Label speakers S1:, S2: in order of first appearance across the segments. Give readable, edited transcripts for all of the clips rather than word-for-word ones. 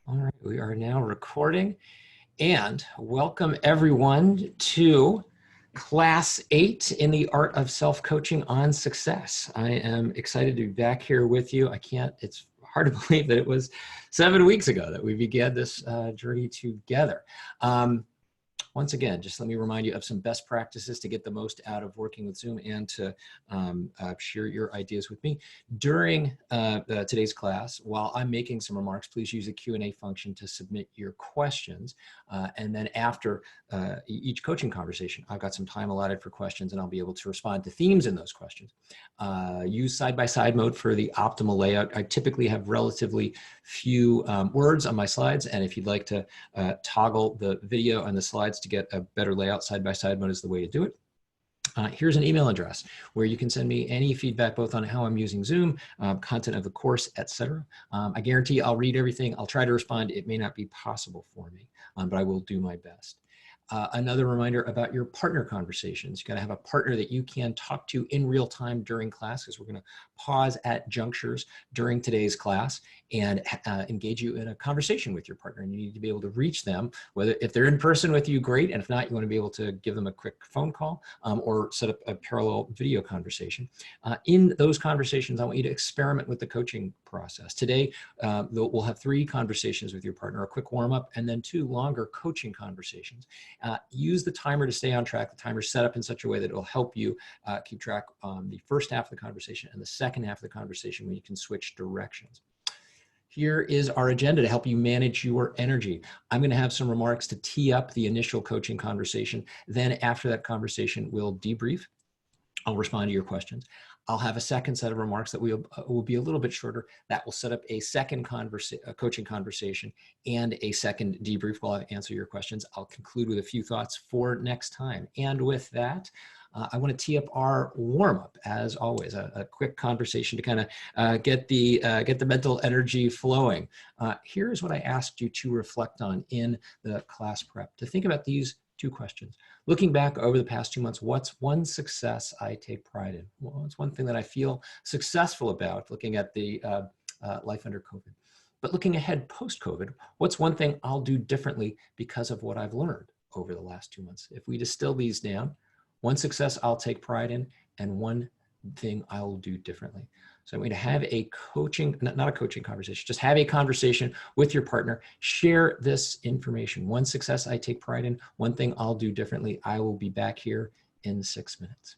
S1: All right, we are now recording, and welcome everyone to Class 8 in the Art of Self-Coaching on Success. I am excited to be back here with you. It's hard to believe that it was 7 weeks ago that we began this journey together. Once again, just let me remind you of some best practices to get the most out of working with Zoom and to share your ideas with me. During today's class, while I'm making some remarks, please use the Q&A function to submit your questions. And then after each coaching conversation, I've got some time allotted for questions, and I'll be able to respond to themes in those questions. Use side-by-side mode for the optimal layout. I typically have relatively few words on my slides, and if you'd like to toggle the video and the slides to get a better layout, side-by-side mode is the way to do it. Here's an email address where you can send me any feedback both on how I'm using Zoom, content of the course, etc. I guarantee I'll read everything. I'll try to respond. It may not be possible for me, but I will do my best. Another reminder about your partner conversations. You got to have a partner that you can talk to in real time during class, because we're going to pause at junctures during today's class and engage you in a conversation with your partner. And you need to be able to reach them, whether if they're in person with you, great. And if not, you want to be able to give them a quick phone call or set up a parallel video conversation. In those conversations, I want you to experiment with the coaching process. Today, we'll have 3 conversations with your partner, a quick warm up, and then 2 longer coaching conversations. Use the timer to stay on track. The timer's set up in such a way that it will help you keep track on the first half of the conversation and the second half of the conversation when you can switch directions. Here is our agenda to help you manage your energy. I'm going to have some remarks to tee up the initial coaching conversation. Then after that conversation, we'll debrief. I'll respond to your questions. I'll have a second set of remarks that will be a little bit shorter. That will set up a second coaching conversation and a second debrief while I answer your questions. I'll conclude with a few thoughts for next time. And with that, I want to tee up our warm-up, as always, a quick conversation to kind of get the mental energy flowing. Here's what I asked you to reflect on in the class prep, to think about these 2 questions. Looking back over the past 2 months, what's one success I take pride in? Well, it's one thing that I feel successful about, looking at the life under COVID. But looking ahead post-COVID, what's one thing I'll do differently because of what I've learned over the last 2 months? If we distill these down, one success I'll take pride in, and one thing I'll do differently. So I'm going to have a coaching, not a coaching conversation, just have a conversation with your partner. Share this information. One success I take pride in, one thing I'll do differently. I will be back here in 6 minutes.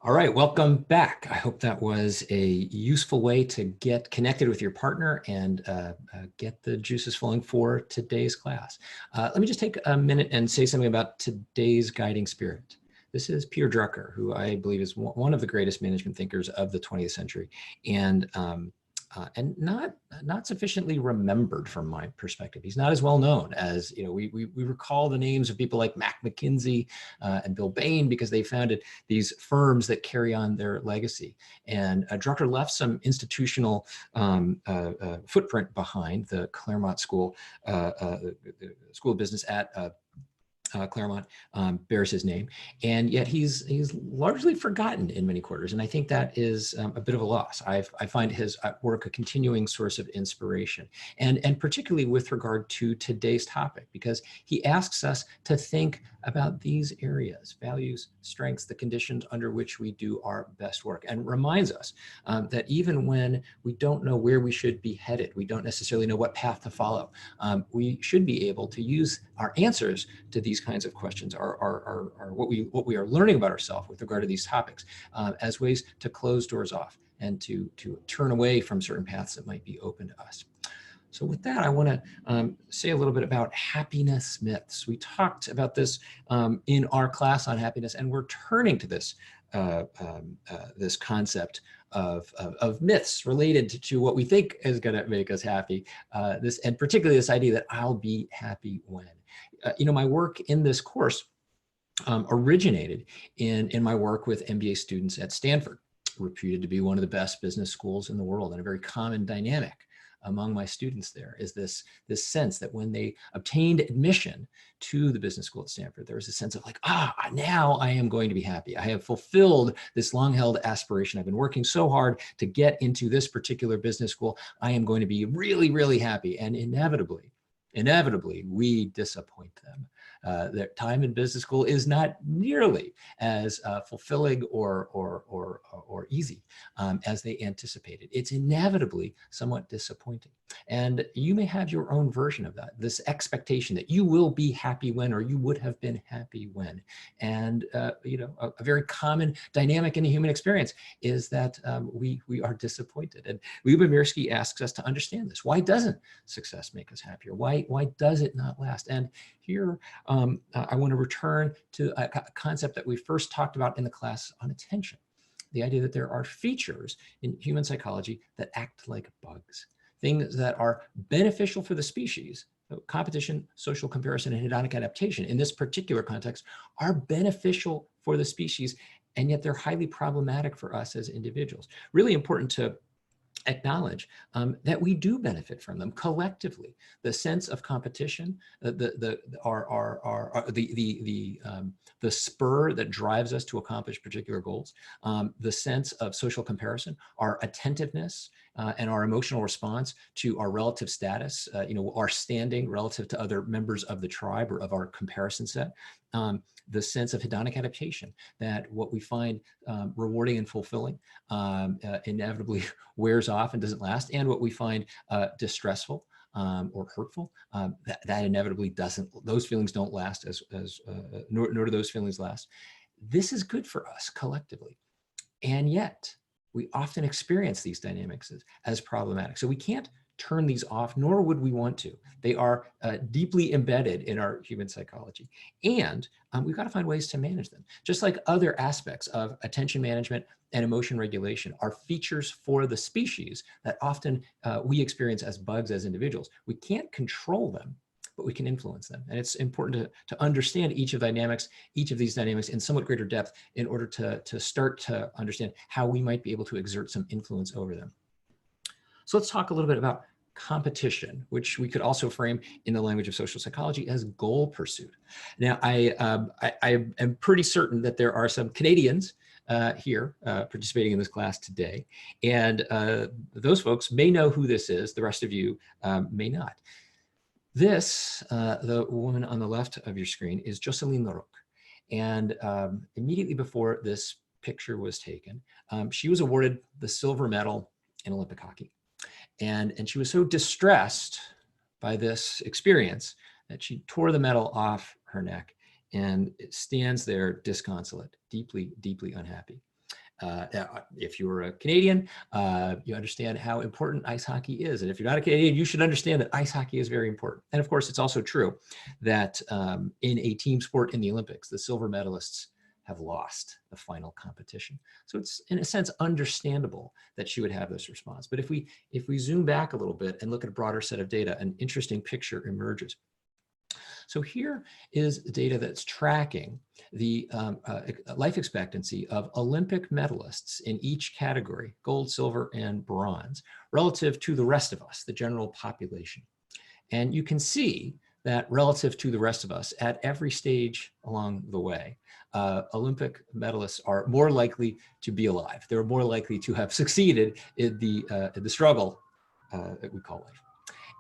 S1: All right, welcome back. I hope that was a useful way to get connected with your partner and get the juices flowing for today's class. Let me just take a minute and say something about today's guiding spirit. This is Peter Drucker, who I believe is one of the greatest management thinkers of the 20th century, and not sufficiently remembered from my perspective. He's not as well known as, we recall the names of people like Mac McKinsey and Bill Bain because they founded these firms that carry on their legacy. And Drucker left some institutional footprint behind. The Claremont School, the School of Business at Claremont bears his name, and yet he's largely forgotten in many quarters, and I think that is a bit of a loss. I find his work a continuing source of inspiration, and particularly with regard to today's topic, because he asks us to think about these areas: values, strengths, the conditions under which we do our best work, and reminds us that even when we don't know where we should be headed, we don't necessarily know what path to follow, we should be able to use our answers to these kinds of questions, are what we are learning about ourselves with regard to these topics, as ways to close doors off and to turn away from certain paths that might be open to us. So with that, I want to say a little bit about happiness myths. We talked about this in our class on happiness, and we're turning to this this concept of myths related to what we think is going to make us happy. And particularly this idea that I'll be happy when. My work in this course originated in my work with MBA students at Stanford, reputed to be one of the best business schools in the world, and a very common dynamic among my students there is this sense that when they obtained admission to the business school at Stanford, there was a sense of like, now I am going to be happy. I have fulfilled this long-held aspiration. I've been working so hard to get into this particular business school. I am going to be really, really happy. And inevitably, we disappoint them. Their time in business school is not nearly as fulfilling or easy as they anticipated. It's inevitably somewhat disappointing. And you may have your own version of that, this expectation that you will be happy when, or you would have been happy when. And a very common dynamic in the human experience is that we are disappointed. And Lyubomirsky asks us to understand this. Why doesn't success make us happier? Why does it not last? And here, I want to return to a concept that we first talked about in the class on attention. The idea that there are features in human psychology that act like bugs, things that are beneficial for the species. So competition, social comparison, and hedonic adaptation in this particular context are beneficial for the species, and yet they're highly problematic for us as individuals. Really important to acknowledge that we do benefit from them collectively. The sense of competition, the spur that drives us to accomplish particular goals, the sense of social comparison, our attentiveness and our emotional response to our relative status, our standing relative to other members of the tribe or of our comparison set. The sense of hedonic adaptation, that what we find rewarding and fulfilling inevitably wears off and doesn't last, and what we find distressful or hurtful, that inevitably doesn't, those feelings don't last nor do those feelings last. This is good for us collectively. And yet we often experience these dynamics as problematic. So we can't turn these off, nor would we want to. They are deeply embedded in our human psychology. And we've got to find ways to manage them. Just like other aspects of attention management and emotion regulation are features for the species that often we experience as bugs as individuals. We can't control them, but we can influence them. And it's important to understand each of these dynamics in somewhat greater depth in order to start to understand how we might be able to exert some influence over them. So let's talk a little bit about competition, which we could also frame in the language of social psychology as goal pursuit. Now, I am pretty certain that there are some Canadians here participating in this class today, and those folks may know who this is. The rest of you may not. This, the woman on the left of your screen, is Jocelyne Larocque. And immediately before this picture was taken, she was awarded the silver medal in Olympic hockey. And she was so distressed by this experience that she tore the medal off her neck and stands there disconsolate, deeply, deeply unhappy. If you're a Canadian, you understand how important ice hockey is. And if you're not a Canadian, you should understand that ice hockey is very important. And of course, it's also true that in a team sport in the Olympics, the silver medalists have lost the final competition. So it's in a sense understandable that she would have this response. But if we zoom back a little bit and look at a broader set of data, an interesting picture emerges. So here is data that's tracking the life expectancy of Olympic medalists in each category, gold, silver, and bronze, relative to the rest of us, the general population. And you can see that relative to the rest of us at every stage along the way, Olympic medalists are more likely to be alive. They're more likely to have succeeded in the struggle that we call life.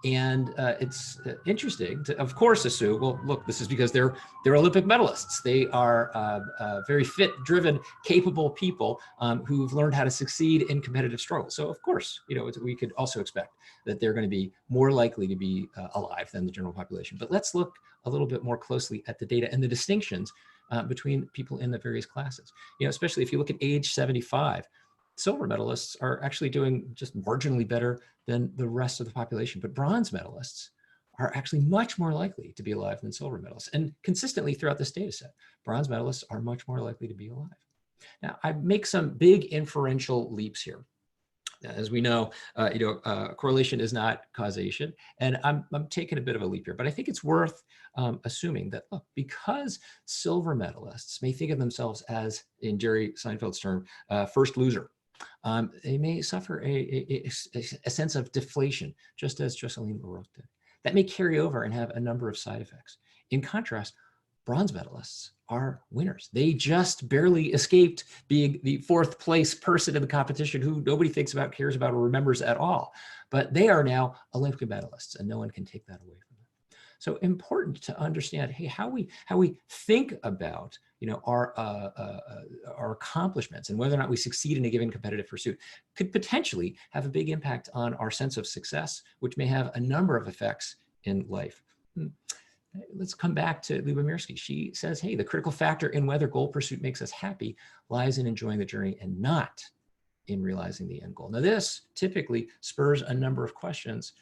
S1: And it's interesting to, of course, assume, well, look, this is because they're Olympic medalists. They are very fit, driven, capable people who've learned how to succeed in competitive struggle. So of course, we could also expect that they're going to be more likely to be alive than the general population. But let's look a little bit more closely at the data and the distinctions between people in the various classes. Especially if you look at age 75, silver medalists are actually doing just marginally better than the rest of the population, but bronze medalists are actually much more likely to be alive than silver medalists. And consistently throughout this data set, bronze medalists are much more likely to be alive. Now, I make some big inferential leaps here. As we know, correlation is not causation, and I'm taking a bit of a leap here, but I think it's worth assuming that, look, because silver medalists may think of themselves as, in Jerry Seinfeld's term, first loser, they may suffer a sense of deflation, just as Jocelyn Baroque did. That may carry over and have a number of side effects. In contrast, bronze medalists are winners. They just barely escaped being the fourth place person in the competition who nobody thinks about, cares about, or remembers at all. But they are now Olympic medalists, and no one can take that away from them. So important to understand, hey, how we think about our accomplishments and whether or not we succeed in a given competitive pursuit could potentially have a big impact on our sense of success, which may have a number of effects in life. Let's come back to Liba Mirsky. She says, hey, the critical factor in whether goal pursuit makes us happy lies in enjoying the journey and not in realizing the end goal. Now, this typically spurs a number of questions,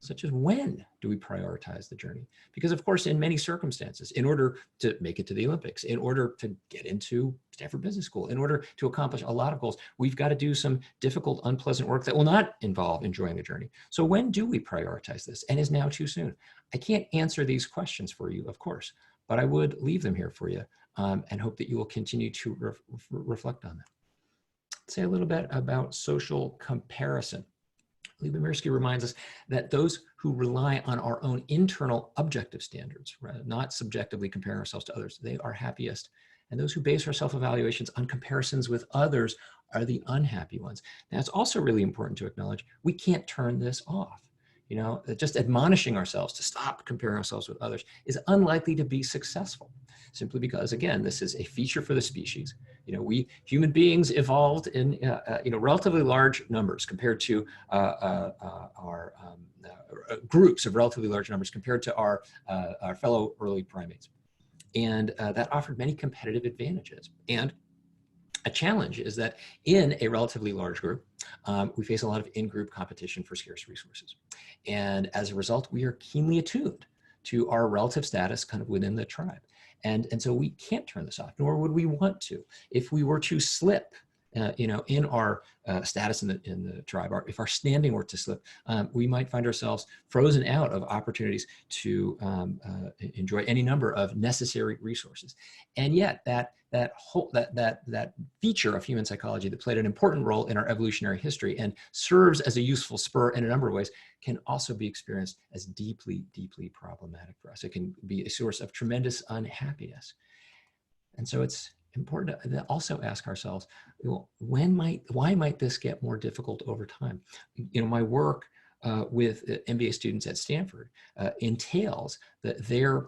S1: such as when do we prioritize the journey? Because of course, in many circumstances, in order to make it to the Olympics, in order to get into Stanford Business School, in order to accomplish a lot of goals, we've got to do some difficult, unpleasant work that will not involve enjoying the journey. So when do we prioritize this? And is now too soon? I can't answer these questions for you, of course, but I would leave them here for you and hope that you will continue to reflect on them. Let's say a little bit about social comparison. Liba Mirsky reminds us that those who rely on our own internal objective standards, right, not subjectively comparing ourselves to others, they are happiest. And those who base our self-evaluations on comparisons with others are the unhappy ones. Now, it's also really important to acknowledge we can't turn this off. Just admonishing ourselves to stop comparing ourselves with others is unlikely to be successful, simply because, again, this is a feature for the species. We human beings evolved in relatively large numbers compared to our groups of relatively large numbers compared to our fellow early primates, and that offered many competitive advantages. And a challenge is that in a relatively large group, we face a lot of in-group competition for scarce resources. And as a result, we are keenly attuned to our relative status kind of within the tribe. And so we can't turn this off, nor would we want to. If we were to slip, in our status in the tribe, if our standing were to slip, we might find ourselves frozen out of opportunities to enjoy any number of necessary resources. And yet that feature of human psychology that played an important role in our evolutionary history and serves as a useful spur in a number of ways can also be experienced as deeply, deeply problematic for us. It can be a source of tremendous unhappiness. And so it's important to also ask ourselves, why might this get more difficult over time? My work with MBA students at Stanford entails that they're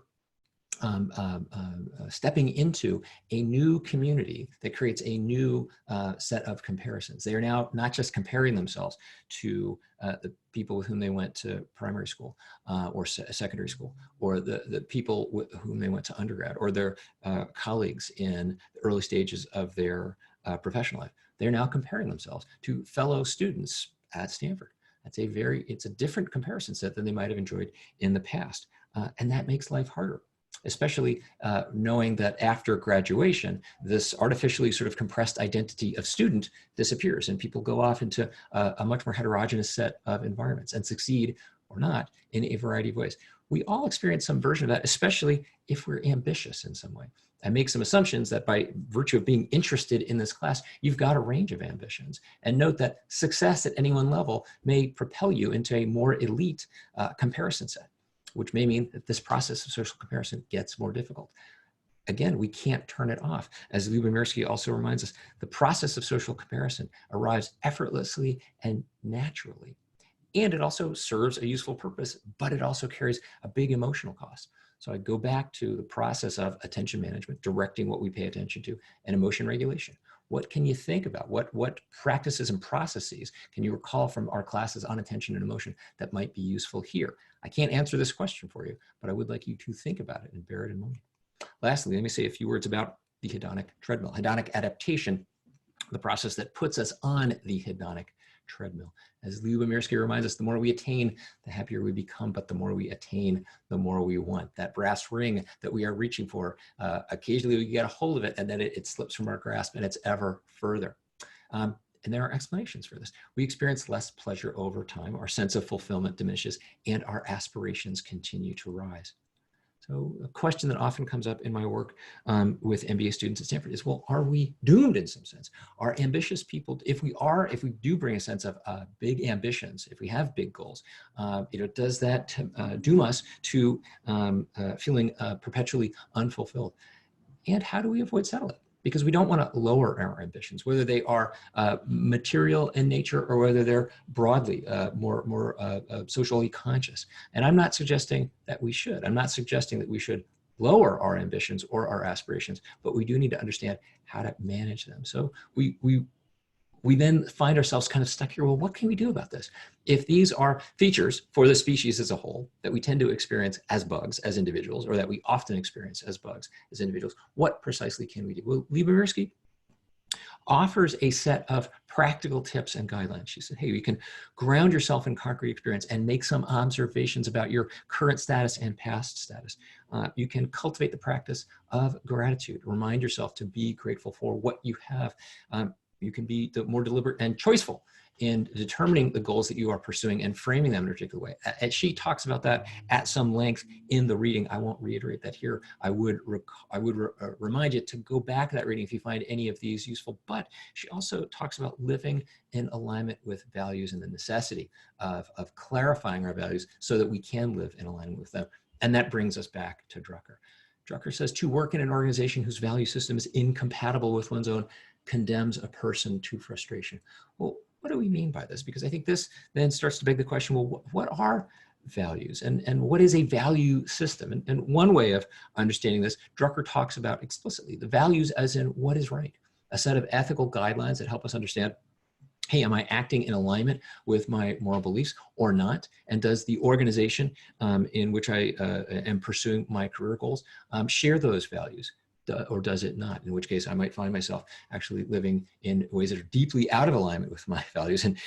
S1: stepping into a new community that creates a new set of comparisons. They are now not just comparing themselves to the people with whom they went to primary school or secondary school, or the people with whom they went to undergrad, or their colleagues in the early stages of their professional life. They're now comparing themselves to fellow students at Stanford. It's a different comparison set than they might have enjoyed in the past. And that makes life harder, especially knowing that after graduation, this artificially sort of compressed identity of student disappears and people go off into a much more heterogeneous set of environments and succeed or not in a variety of ways. We all experience some version of that, especially if we're ambitious in some way. I make some assumptions that by virtue of being interested in this class, you've got a range of ambitions. And note that success at any one level may propel you into a more elite comparison set, which may mean that this process of social comparison gets more difficult. Again, we can't turn it off. As Lyubomirsky also reminds us, the process of social comparison arrives effortlessly and naturally. And it also serves a useful purpose, but it also carries a big emotional cost. So I go back to the process of attention management, directing what we pay attention to, and emotion regulation. What can you think about? What practices and processes can you recall from our classes on attention and emotion that might be useful here? I can't answer this question for you, but I would like you to think about it and bear it in mind. Lastly, let me say a few words about the hedonic treadmill. Hedonic adaptation, the process that puts us on the hedonic treadmill. As Lyubomirsky reminds us, the more we attain, the happier we become, but the more we attain, the more we want. That brass ring that we are reaching for, occasionally we get a hold of it and then it slips from our grasp and it's ever further. And there are explanations for this. We experience less pleasure over time, our sense of fulfillment diminishes, and our aspirations continue to rise. So a question that often comes up in my work with MBA students at Stanford is, well, are we doomed in some sense? Are ambitious people, if we do bring a sense of big ambitions, if we have big goals, does that doom us to feeling perpetually unfulfilled? And how do we avoid settling? Because we don't want to lower our ambitions, whether they are material in nature or whether they're broadly more socially conscious. And I'm not suggesting that we should. I'm not suggesting that we should lower our ambitions or our aspirations, but we do need to understand how to manage them. So we then find ourselves kind of stuck here. Well, what can we do about this? If these are features for the species as a whole that we tend to experience as bugs, as individuals, or that we often experience as bugs, as individuals, what precisely can we do? Well, Lyubomirsky offers a set of practical tips and guidelines. She said, hey, you can ground yourself in concrete experience and make some observations about your current status and past status. You can cultivate the practice of gratitude. Remind yourself to be grateful for what you have. You can be more deliberate and choiceful in determining the goals that you are pursuing and framing them in a particular way. And she talks about that at some length in the reading. I won't reiterate that here. I would remind you to go back to that reading if you find any of these useful. But she also talks about living in alignment with values and the necessity of clarifying our values so that we can live in alignment with them. And that brings us back to Drucker. Drucker says, to work in an organization whose value system is incompatible with one's own condemns a person to frustration. Well, what do we mean by this? Because I think this then starts to beg the question, well, what are values and what is a value system? And one way of understanding this, Drucker talks about explicitly the values as in what is right, a set of ethical guidelines that help us understand, hey, am I acting in alignment with my moral beliefs or not? And does the organization in which I am pursuing my career goals share those values? Or does it not? In which case I might find myself actually living in ways that are deeply out of alignment with my values and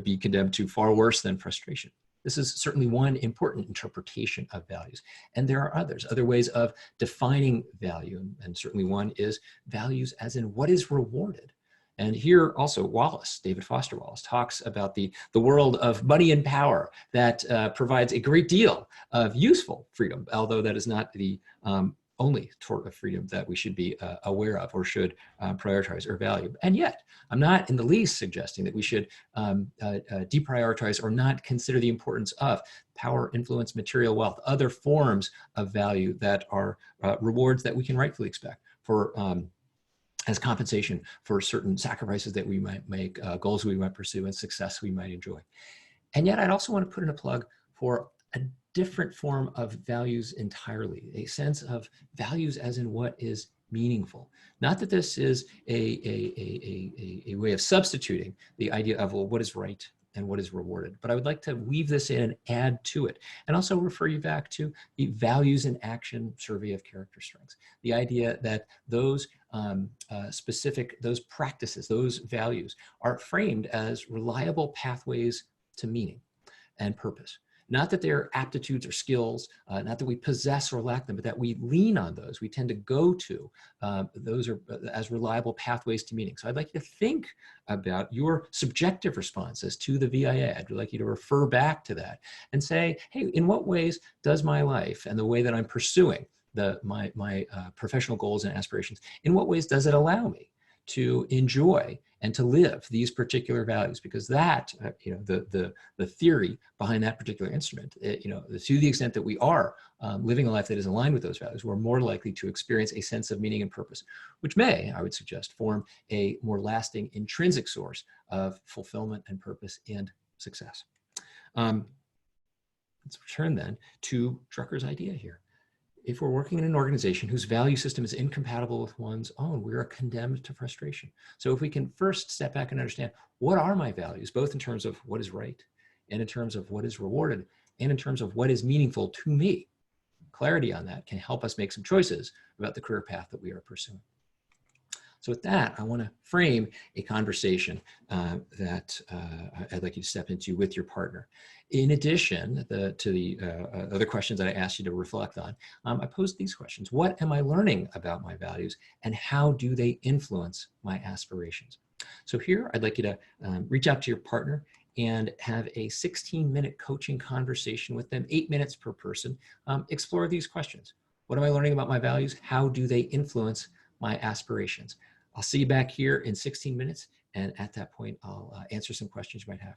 S1: be condemned to far worse than frustration. This is certainly one important interpretation of values. And there are others, other ways of defining value. And certainly one is values as in what is rewarded. And here also Wallace, David Foster Wallace, talks about the world of money and power that provides a great deal of useful freedom, although that is not the only sort of freedom that we should be aware of or should prioritize or value. And yet, I'm not in the least suggesting that we should deprioritize or not consider the importance of power, influence, material wealth, other forms of value that are rewards that we can rightfully expect for as compensation for certain sacrifices that we might make, goals we might pursue, and success we might enjoy. And yet, I'd also want to put in a plug for a different form of values entirely, a sense of values as in what is meaningful. Not that this is a way of substituting the idea of, well, what is right and what is rewarded. But I would like to weave this in and add to it, and also refer you back to the values in action survey of character strengths. The idea that those those practices, those values are framed as reliable pathways to meaning and purpose. Not that they're aptitudes or skills, not that we possess or lack them, but that we lean on those. We tend to go to those are as reliable pathways to meaning. So I'd like you to think about your subjective responses to the VIA. I'd like you to refer back to that and say, hey, in what ways does my life and the way that I'm pursuing my professional goals and aspirations, in what ways does it allow me to enjoy and to live these particular values? Because that, the theory behind that particular instrument, to the extent that we are living a life that is aligned with those values, we're more likely to experience a sense of meaning and purpose, which may, I would suggest, form a more lasting intrinsic source of fulfillment and purpose and success. Let's return then to Drucker's idea here. If we're working in an organization whose value system is incompatible with one's own, we are condemned to frustration. So if we can first step back and understand, what are my values, both in terms of what is right and in terms of what is rewarded and in terms of what is meaningful to me, clarity on that can help us make some choices about the career path that we are pursuing. So with that, I want to frame a conversation that I'd like you to step into with your partner. In addition to the other questions that I asked you to reflect on, I posed these questions. What am I learning about my values, and how do they influence my aspirations? So here, I'd like you to reach out to your partner and have a 16-minute coaching conversation with them, 8 minutes per person. Explore these questions. What am I learning about my values? How do they influence my aspirations? I'll see you back here in 16 minutes, and at that point, I'll answer some questions you might have.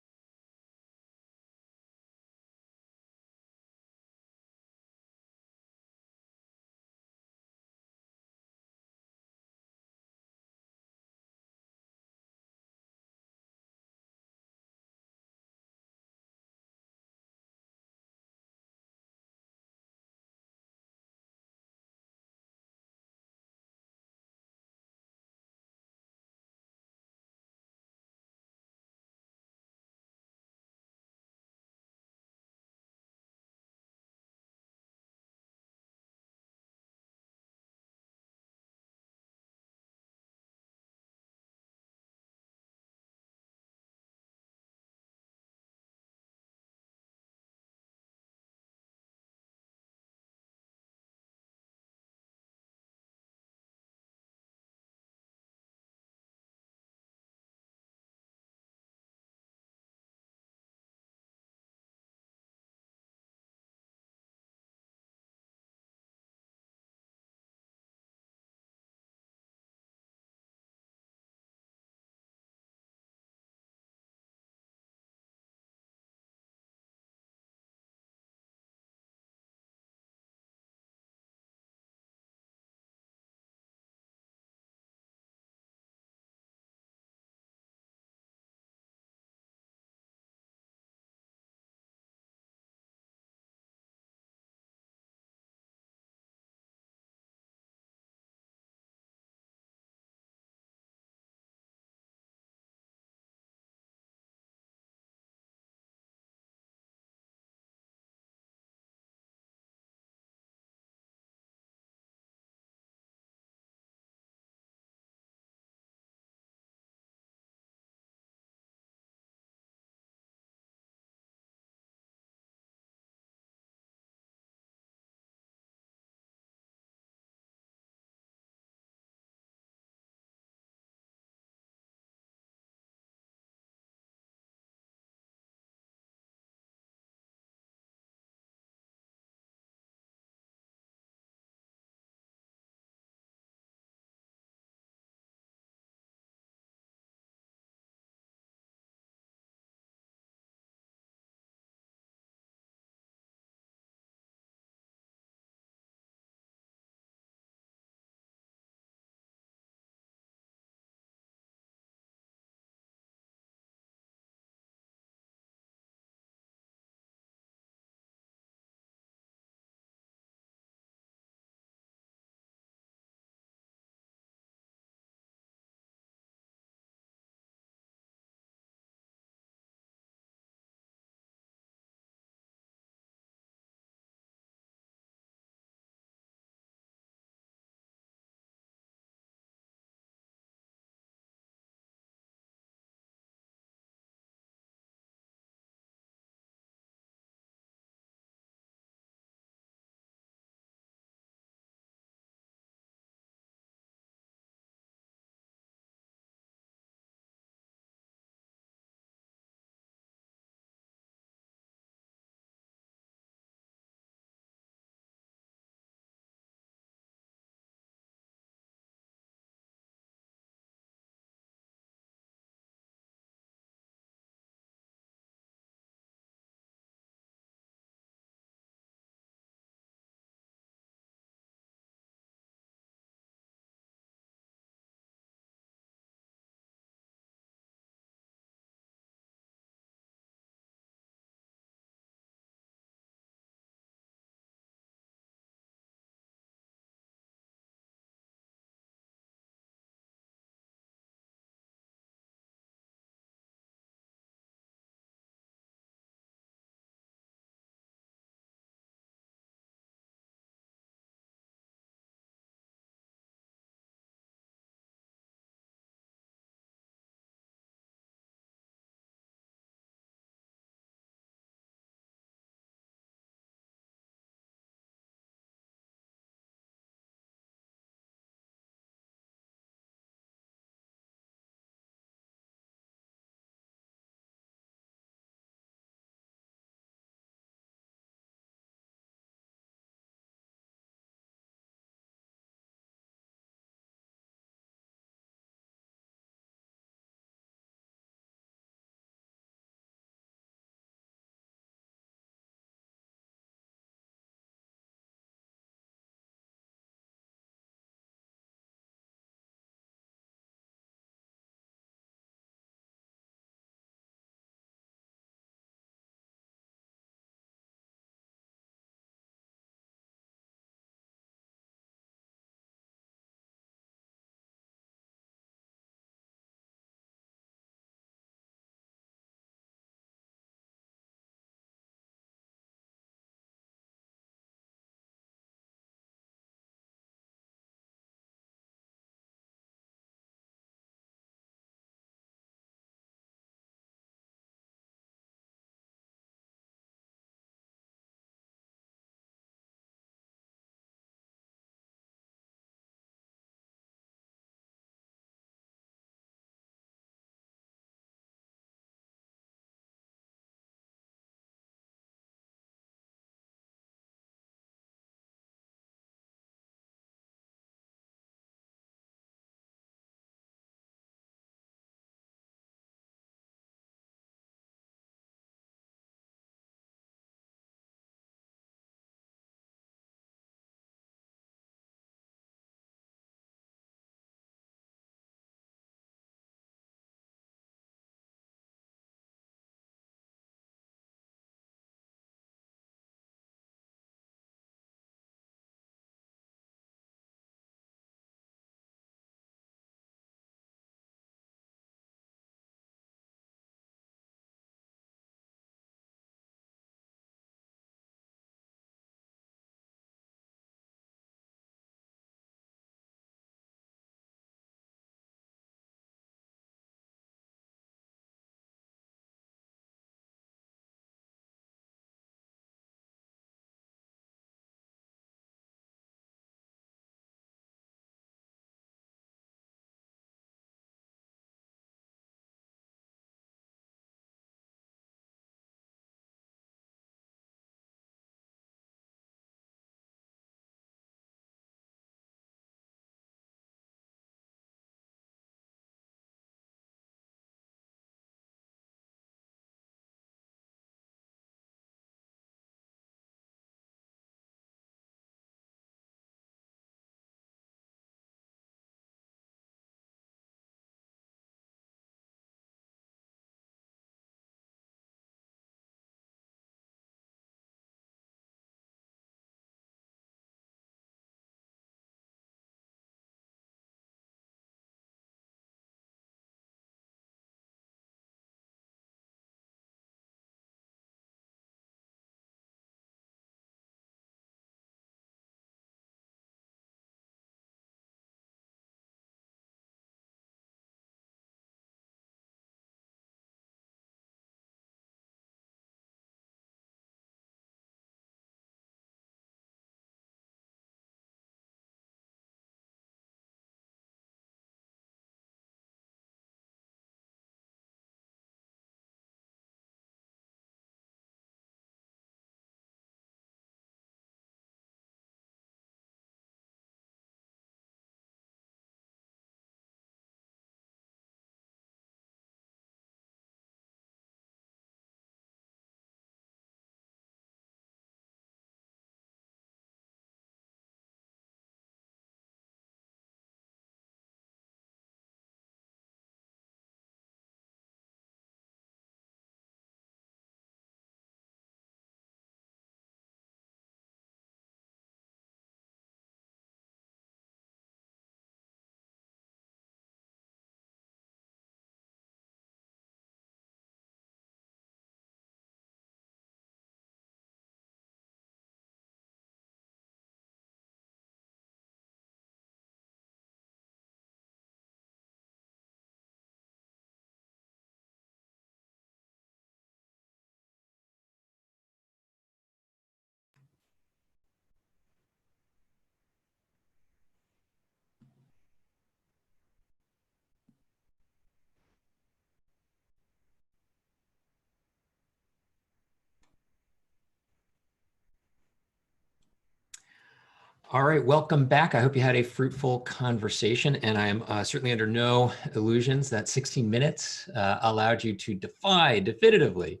S1: All right, welcome back. I hope you had a fruitful conversation, and I am certainly under no illusions that 16 minutes allowed you to defy definitively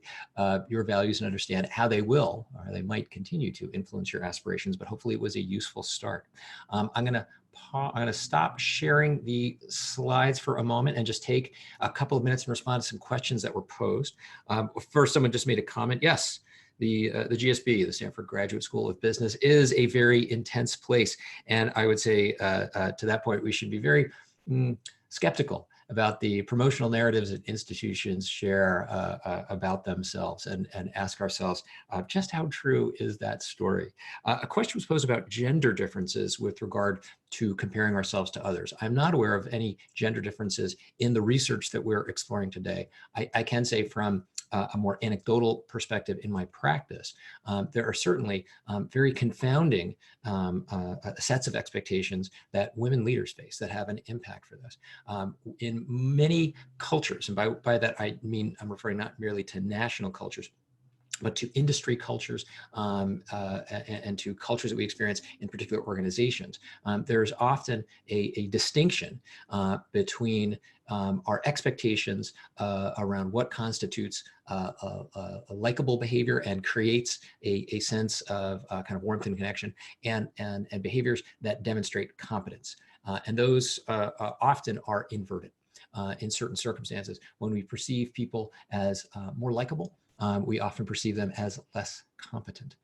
S1: your values and understand how they will, or they might continue to influence your aspirations, but hopefully it was a useful start. I'm gonna stop sharing the slides for a moment and just take a couple of minutes and respond to some questions that were posed. First, someone just made a comment. Yes, the GSB, the Stanford Graduate School of Business, is a very intense place. And I would say to that point, we should be very skeptical about the promotional narratives that institutions share about themselves and ask ourselves, just how true is that story? A question was posed about gender differences with regard to comparing ourselves to others. I'm not aware of any gender differences in the research that we're exploring today. I can say from a more anecdotal perspective in my practice, there are certainly very confounding sets of expectations that women leaders face that have an impact for this. In many cultures, and by that I mean I'm referring not merely to national cultures, but to industry cultures and to cultures that we experience in particular organizations. There's often a distinction between our expectations around what constitutes a likable behavior and creates a sense of kind of warmth and connection, and behaviors that demonstrate competence. And those often are inverted in certain circumstances. When we perceive people as more likable, we often perceive them as less competent.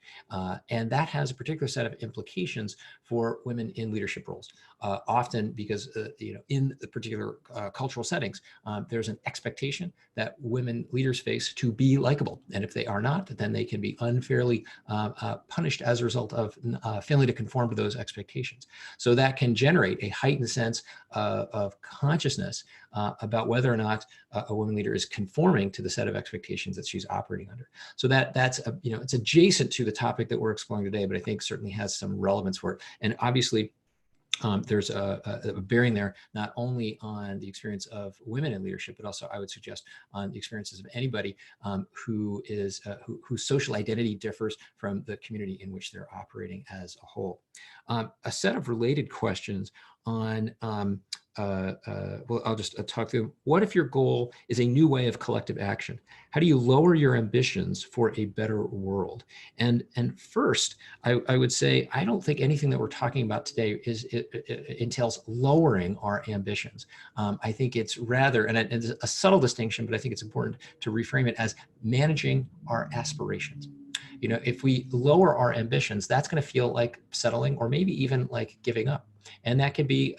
S1: And that has a particular set of implications for women in leadership roles. Often because, in the particular cultural settings, there's an expectation that women leaders face to be likable. And if they are not, then they can be unfairly punished as a result of failing to conform to those expectations. So that can generate a heightened sense of consciousness about whether or not a woman leader is conforming to the set of expectations that she's operating under. So that's it's adjacent to the topic that we're exploring today, but I think certainly has some relevance for it. And obviously, there's a bearing there not only on the experience of women in leadership, but also I would suggest on the experiences of anybody whose social identity differs from the community in which they're operating as a whole. A set of related questions on well, I'll just talk through them. What if your goal is a new way of collective action? How do you lower your ambitions for a better world? And first, I would say, I don't think anything that we're talking about today entails lowering our ambitions. I think it's rather, and it's a subtle distinction, but I think it's important to reframe it as managing our aspirations. If we lower our ambitions, that's going to feel like settling or maybe even like giving up. And that can be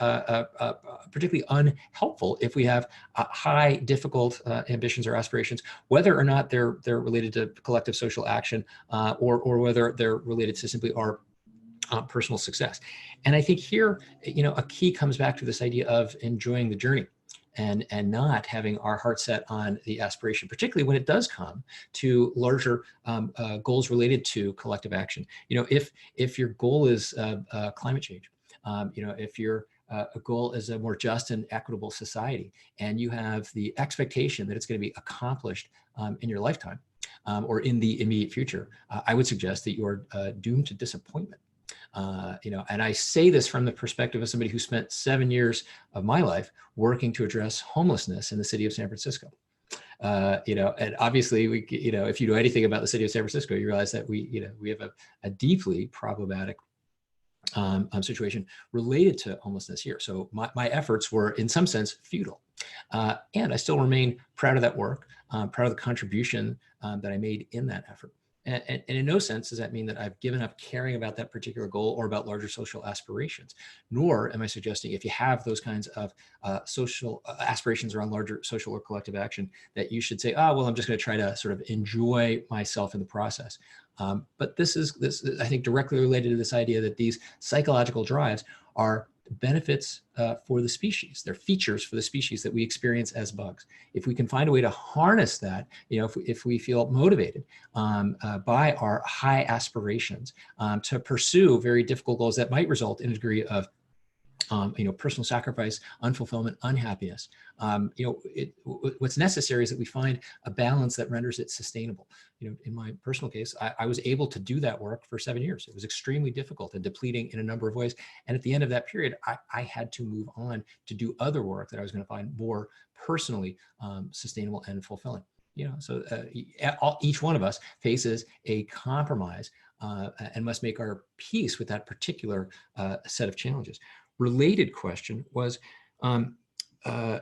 S1: particularly unhelpful if we have high, difficult ambitions or aspirations, whether or not they're related to collective social action or whether they're related to simply our personal success. And I think here, a key comes back to this idea of enjoying the journey and not having our heart set on the aspiration, particularly when it does come to larger goals related to collective action. If your goal is climate change, if your goal is a more just and equitable society, and you have the expectation that it's going to be accomplished in your lifetime or in the immediate future, I would suggest that you're doomed to disappointment. And I say this from the perspective of somebody who spent 7 years of my life working to address homelessness in the city of San Francisco. And obviously if you know anything about the city of San Francisco, you realize that we have a deeply problematic situation related to homelessness here. So my efforts were in some sense futile. And I still remain proud of that work, proud of the contribution that I made in that effort. And in no sense does that mean that I've given up caring about that particular goal or about larger social aspirations, nor am I suggesting if you have those kinds of social aspirations around larger social or collective action that you should say, well, I'm just going to try to sort of enjoy myself in the process. But this is, I think, directly related to this idea that these psychological drives are benefits for the species. They're features for the species that we experience as bugs. If we can find a way to harness that, if we feel motivated by our high aspirations to pursue very difficult goals that might result in a degree of personal sacrifice, unfulfillment, unhappiness. What's necessary is that we find a balance that renders it sustainable. In my personal case, I was able to do that work for 7 years. It was extremely difficult and depleting in a number of ways. And at the end of that period, I had to move on to do other work that I was going to find more personally sustainable and fulfilling. So each one of us faces a compromise and must make our peace with that particular set of challenges. Related question was,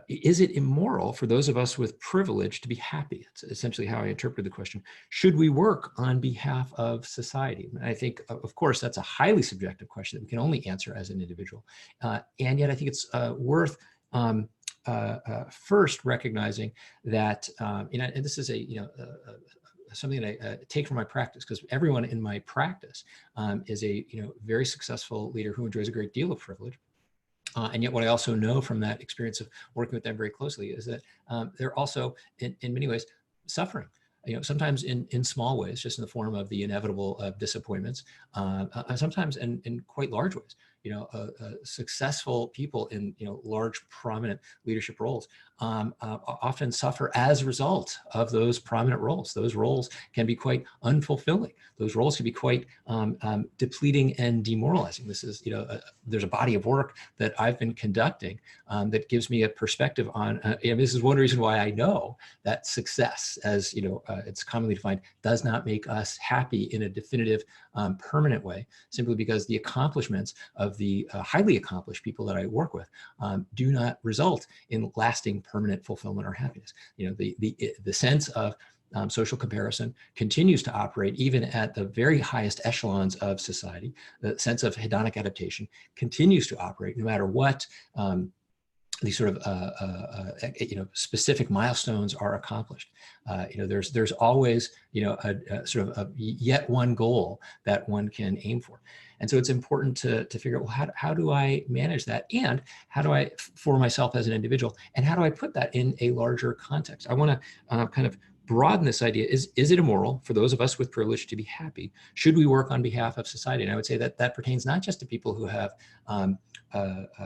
S1: is it immoral for those of us with privilege to be happy? It's essentially how I interpreted the question. Should we work on behalf of society? And I think, of course, that's a highly subjective question that we can only answer as an individual. And yet I think it's worth first recognizing that, and this is something that I take from my practice, because everyone in my practice is a very successful leader who enjoys a great deal of privilege. And yet what I also know from that experience of working with them very closely is that they're also in many ways suffering. Sometimes in small ways, just in the form of the inevitable disappointments, sometimes in quite large ways. Successful people in large prominent leadership roles often suffer as a result of those prominent roles. Those roles can be quite unfulfilling. Those roles can be quite depleting and demoralizing. This is, there's a body of work that I've been conducting that gives me a perspective on, this is one reason why I know that success, as it's commonly defined, does not make us happy in a definitive, permanent way, simply because the accomplishments of the highly accomplished people that I work with do not result in lasting permanent fulfillment or happiness. The sense of social comparison continues to operate even at the very highest echelons of society. The sense of hedonic adaptation continues to operate no matter what these sort of specific milestones are accomplished. There's always a sort of yet one goal that one can aim for, and so it's important to figure out, well, how do I manage that, and how do I, for myself as an individual, and how do I put that in a larger context? I want to kind of broaden this idea. Is it immoral for those of us with privilege to be happy? Should we work on behalf of society? And I would say that that pertains not just to people who have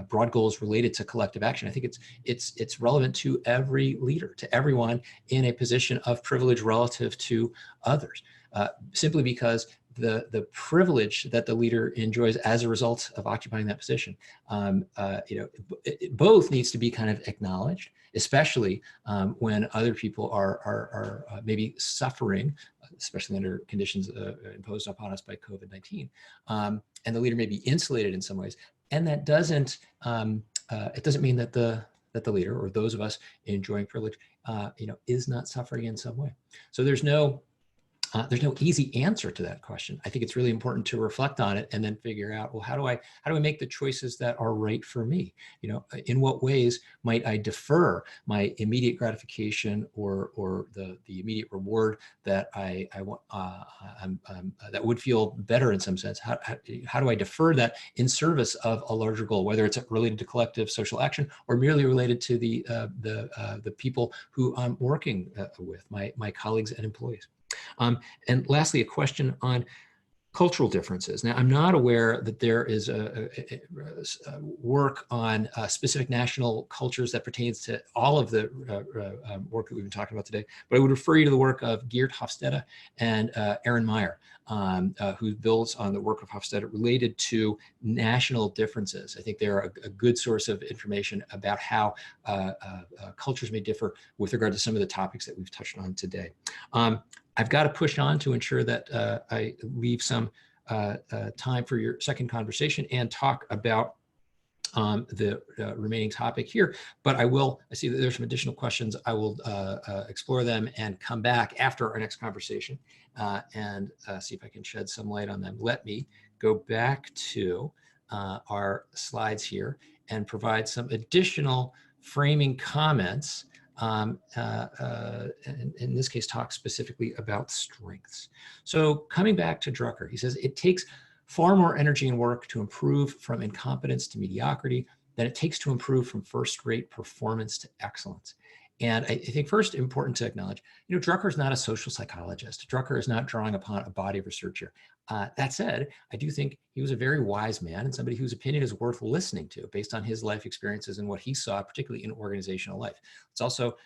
S1: broad goals related to collective action. I think it's relevant to every leader, to everyone in a position of privilege relative to others, simply because the privilege that the leader enjoys as a result of occupying that position, it both needs to be kind of acknowledged, especially when other people are maybe suffering, especially under conditions imposed upon us by COVID-19, and the leader may be insulated in some ways. And that doesn't, it doesn't mean that the leader, or those of us enjoying privilege, is not suffering in some way. So there's no easy answer to that question. I think it's really important to reflect on it and then figure out, well, how do I make the choices that are right for me? In what ways might I defer my immediate gratification or the immediate reward that I want, that would feel better in some sense? How do I defer that in service of a larger goal, whether it's related to collective social action or merely related to the people who I'm working with, my colleagues and employees? And lastly, a question on cultural differences. Now, I'm not aware that there is a work on specific national cultures that pertains to all of the work that we've been talking about today, but I would refer you to the work of Geert Hofstede and Aaron Meyer, who builds on the work of Hofstede related to national differences. I think they're a good source of information about how cultures may differ with regard to some of the topics that we've touched on today. I've got to push on to ensure that I leave some time for your second conversation and talk about the remaining topic here. But I see that there's some additional questions. I will explore them and come back after our next conversation and see if I can shed some light on them. Let me go back to our slides here and provide some additional framing comments. In this case, talk specifically about strengths. So coming back to Drucker, he says, it takes far more energy and work to improve from incompetence to mediocrity than it takes to improve from first-rate performance to excellence. And I think first important to acknowledge, Drucker is not a social psychologist. Drucker is not drawing upon a body of research here. That said, I do think he was a very wise man and somebody whose opinion is worth listening to based on his life experiences and what he saw, particularly in organizational life. Let's also,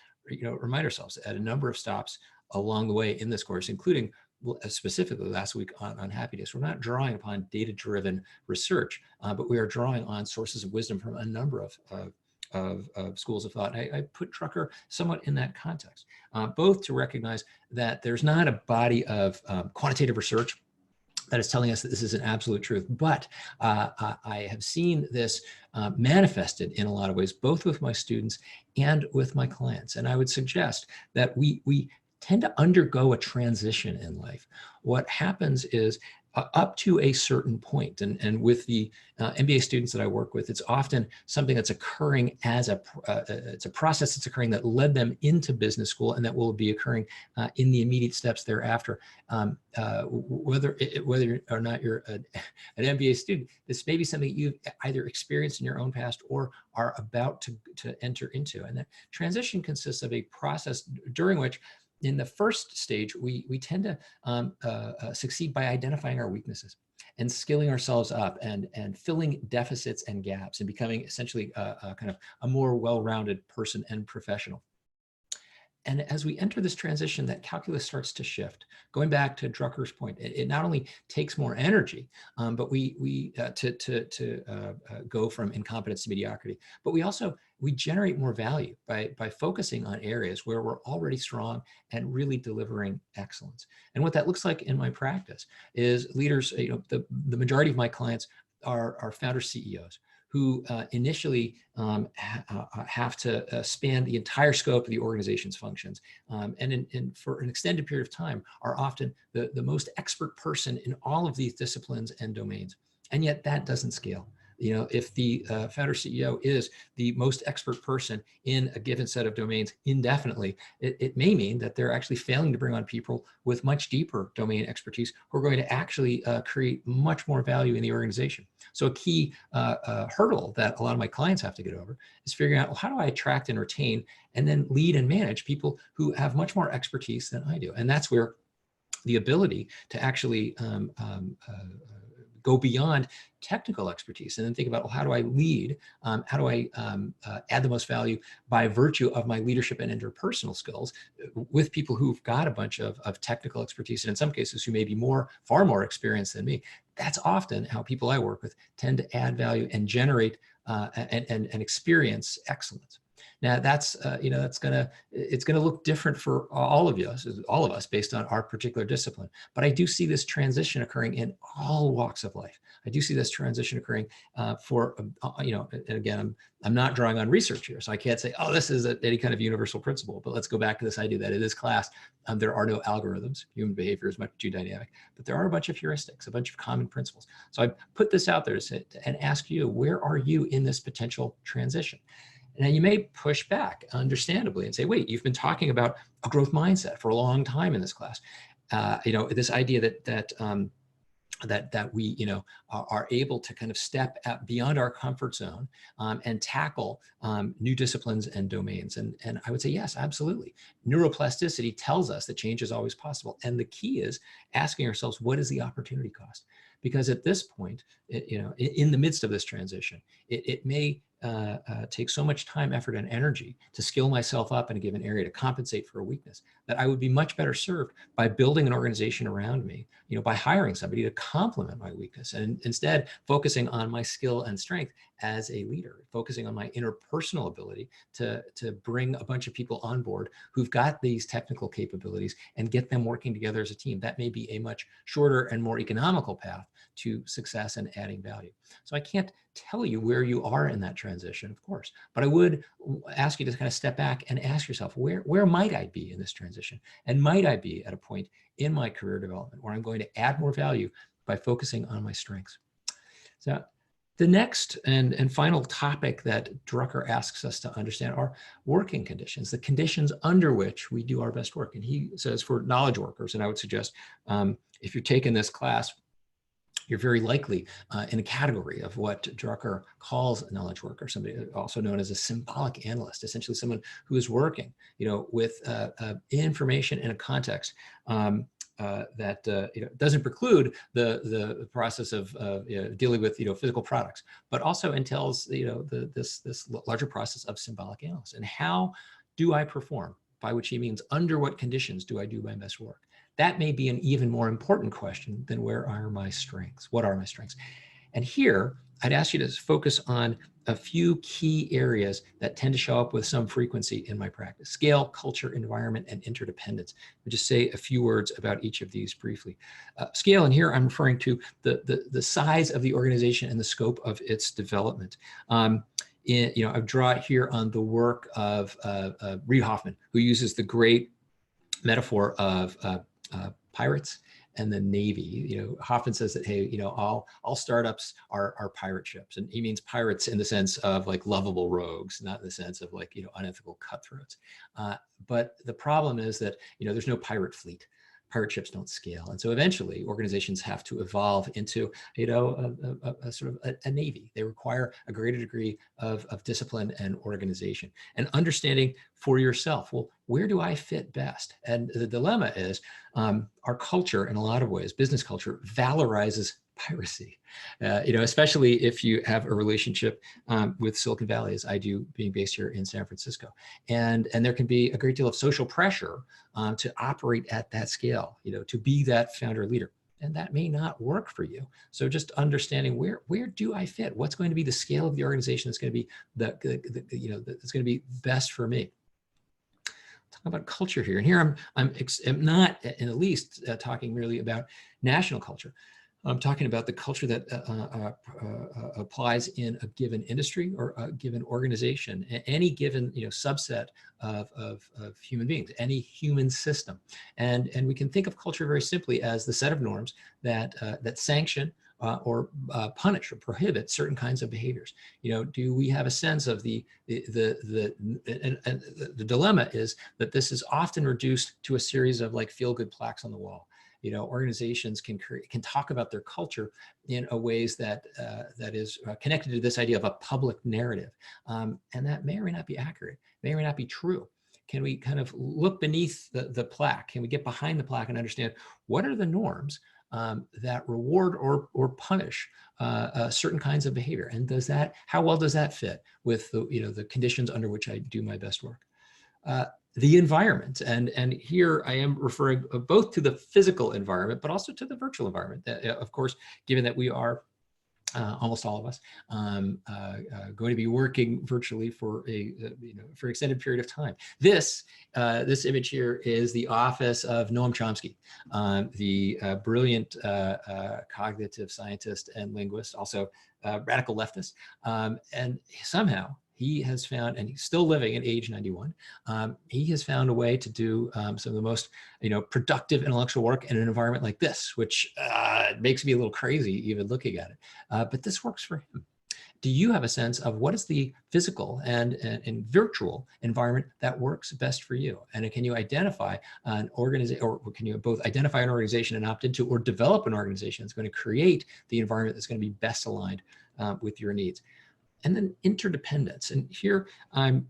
S1: remind ourselves at a number of stops along the way in this course, including specifically last week on happiness, we're not drawing upon data-driven research, but we are drawing on sources of wisdom from a number of schools of thought. I put Drucker somewhat in that context, both to recognize that there's not a body of quantitative research that is telling us that this is an absolute truth, but I have seen this manifested in a lot of ways, both with my students and with my clients. And I would suggest that we tend to undergo a transition in life. What happens is up to a certain point, and with the MBA students that I work with, it's often something that's occurring as it's a process that's occurring that led them into business school and that will be occurring in the immediate steps thereafter. Whether or not you're an MBA student, this may be something you've either experienced in your own past or are about to enter into. And that transition consists of a process during which, in the first stage, we tend to succeed by identifying our weaknesses and skilling ourselves up and filling deficits and gaps and becoming essentially kind of a more well-rounded person and professional. And as we enter this transition, that calculus starts to shift. Going back to Drucker's point, it not only takes more energy, but we go from incompetence to mediocrity, but we generate more value by focusing on areas where we're already strong and really delivering excellence. And what that looks like in my practice is leaders, the majority of my clients are founder CEOs who initially have to span the entire scope of the organization's functions, and for an extended period of time are often the most expert person in all of these disciplines and domains. And yet that doesn't scale. If the founder CEO is the most expert person in a given set of domains indefinitely, it may mean that they're actually failing to bring on people with much deeper domain expertise who are going to actually create much more value in the organization. So a key hurdle that a lot of my clients have to get over is figuring out, well, how do I attract and retain and then lead and manage people who have much more expertise than I do? And that's where the ability to actually go beyond technical expertise and then think about, well, how do I lead? How do I add the most value by virtue of my leadership and interpersonal skills with people who've got a bunch of technical expertise, and in some cases who may be far more experienced than me. That's often how people I work with tend to add value and generate and experience excellence. Now that's it's gonna look different for all of us based on our particular discipline. But I do see this transition occurring in all walks of life. I do see this transition occurring and again, I'm not drawing on research here, so I can't say, oh, this is any kind of universal principle. But let's go back to this idea that in this class, there are no algorithms. Human behavior is much too dynamic, but there are a bunch of heuristics, a bunch of common principles. So I put this out there to say, and ask you, where are you in this potential transition? Now, you may push back, understandably, and say, wait, you've been talking about a growth mindset for a long time in this class. This idea that we are able to kind of step out beyond our comfort zone and tackle new disciplines and domains. And I would say, yes, absolutely. Neuroplasticity tells us that change is always possible. And the key is asking ourselves, what is the opportunity cost? Because at this point, in the midst of this transition, it may take so much time, effort, and energy to skill myself up in a given area to compensate for a weakness that I would be much better served by building an organization around me, by hiring somebody to complement my weakness, and instead focusing on my skill and strength as a leader, focusing on my interpersonal ability to bring a bunch of people on board who've got these technical capabilities and get them working together as a team. That may be a much shorter and more economical path to success and adding value. So I can't tell you where you are in that transition, of course, but I would ask you to kind of step back and ask yourself, where might I be in this transition? And might I be at a point in my career development where I'm going to add more value by focusing on my strengths? So the next and final topic that Drucker asks us to understand are working conditions, the conditions under which we do our best work. And he says for knowledge workers, and I would suggest if you're taking this class, you're very likely in a category of what Drucker calls a knowledge worker, somebody also known as a symbolic analyst, essentially someone who is working, with information in a context that doesn't preclude the process of dealing with physical products, but also entails this larger process of symbolic analysis. And how do I perform? By which he means under what conditions do I do my best work? That may be an even more important question than where are my strengths? What are my strengths? And here, I'd ask you to focus on a few key areas that tend to show up with some frequency in my practice: scale, culture, environment, and interdependence. I'll just say a few words about each of these briefly. Scale, and here I'm referring to the size of the organization and the scope of its development. I draw it here on the work of Reid Hoffman, who uses the great metaphor of pirates and the Navy. Hoffman says that, hey, all startups are pirate ships. And he means pirates in the sense of like lovable rogues, not in the sense of like, unethical cutthroats. But the problem is that, there's no pirate fleet. Pirate ships don't scale. And so eventually organizations have to evolve into, a sort of a navy. They require a greater degree of discipline and organization and understanding for yourself. Well, where do I fit best? And the dilemma is our culture, in a lot of ways, business culture, valorizes piracy, especially if you have a relationship with Silicon Valley, as I do, being based here in San Francisco. And there can be a great deal of social pressure to operate at that scale, to be that founder leader. And that may not work for you. So just understanding where do I fit? What's going to be the scale of the organization that's going to be that's going to be best for me? Talk about culture here. And here I'm not in the least talking really about national culture. I'm talking about the culture that applies in a given industry or a given organization, any given subset of human beings, any human system. And we can think of culture very simply as the set of norms that sanction or punish or prohibit certain kinds of behaviors. Do we have a sense of the dilemma is that this is often reduced to a series of like feel-good plaques on the wall. Organizations can talk about their culture in a ways that is connected to this idea of a public narrative, and that may or may not be accurate, may or may not be true. Can we kind of look beneath the plaque? Can we get behind the plaque and understand what are the norms that reward or punish certain kinds of behavior, and how well does that fit with the conditions under which I do my best work? The environment, and here I am referring both to the physical environment, but also to the virtual environment. Of course, given that we are almost all of us going to be working virtually for for an extended period of time. This image here is the office of Noam Chomsky, the brilliant cognitive scientist and linguist, also radical leftist, and somehow he has found, and he's still living at age 91, he has found a way to do some of the most productive intellectual work in an environment like this, which makes me a little crazy even looking at it. But this works for him. Do you have a sense of what is the physical and virtual environment that works best for you? And can you identify an organization, or can you both identify an organization and opt into, or develop an organization that's going to create the environment that's going to be best aligned with your needs? And then interdependence. And here I'm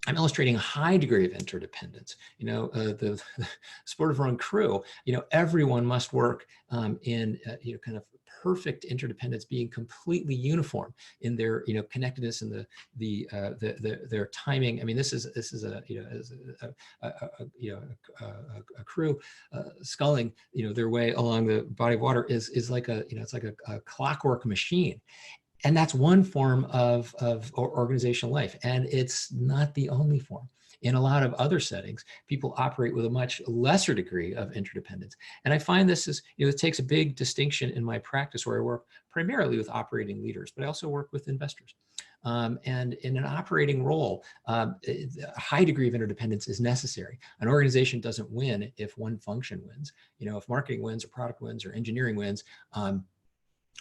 S1: illustrating a high degree of interdependence. The sport of run crew, everyone must work in kind of perfect interdependence, being completely uniform in their connectedness and their timing. I mean, this is a crew sculling their way along the body of water is like it's like a clockwork machine. And that's one form of organizational life. And it's not the only form. In a lot of other settings, people operate with a much lesser degree of interdependence. And I find this is, it takes a big distinction in my practice, where I work primarily with operating leaders, but I also work with investors. And in an operating role, a high degree of interdependence is necessary. An organization doesn't win if one function wins. If marketing wins, or product wins, or engineering wins,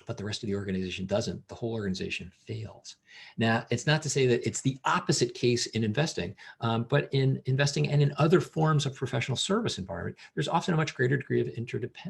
S1: but the rest of the organization doesn't, the whole organization fails. Now, it's not to say that it's the opposite case in investing, but in investing and in other forms of professional service environment, there's often a much greater degree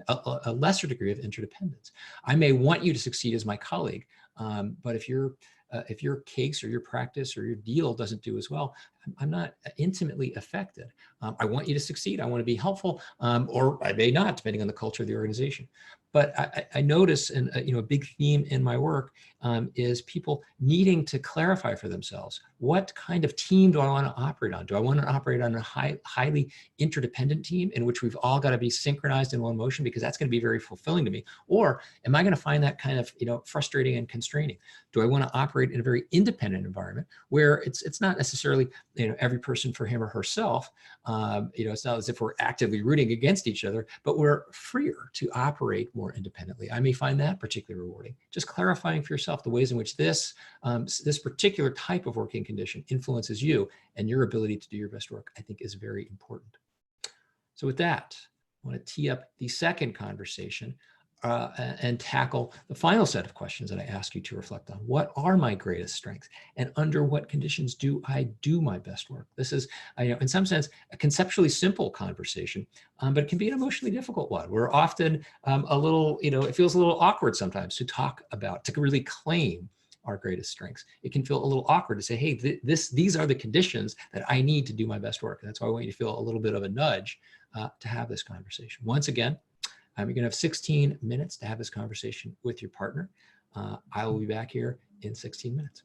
S1: of a lesser degree of interdependence. I may want you to succeed as my colleague, but if your case or your practice or your deal doesn't do as well, I'm not intimately affected. I want you to succeed. I want to be helpful, or I may not, depending on the culture of the organization. But I notice, and a big theme in my work is people needing to clarify for themselves, what kind of team do I want to operate on? Do I want to operate on a highly interdependent team in which we've all got to be synchronized in one motion, because that's going to be very fulfilling to me? Or am I going to find that kind of frustrating and constraining? Do I want to operate in a very independent environment where it's not necessarily every person for him or herself? It's not as if we're actively rooting against each other, but we're freer to operate more independently. I may find that particularly rewarding. Just clarifying for yourself the ways in which this particular type of working condition influences you and your ability to do your best work, I think, is very important. So with that, I want to tee up the second conversation and tackle the final set of questions that I ask you to reflect on. What are my greatest strengths, and under what conditions do I do my best work? This is, in some sense, a conceptually simple conversation, but it can be an emotionally difficult one. We're often a little, it feels a little awkward sometimes to talk about, to really claim our greatest strengths. It can feel a little awkward to say, hey, these are the conditions that I need to do my best work. And that's why I want you to feel a little bit of a nudge to have this conversation. Once again, you're going to have 16 minutes to have this conversation with your partner. I will be back here in 16 minutes.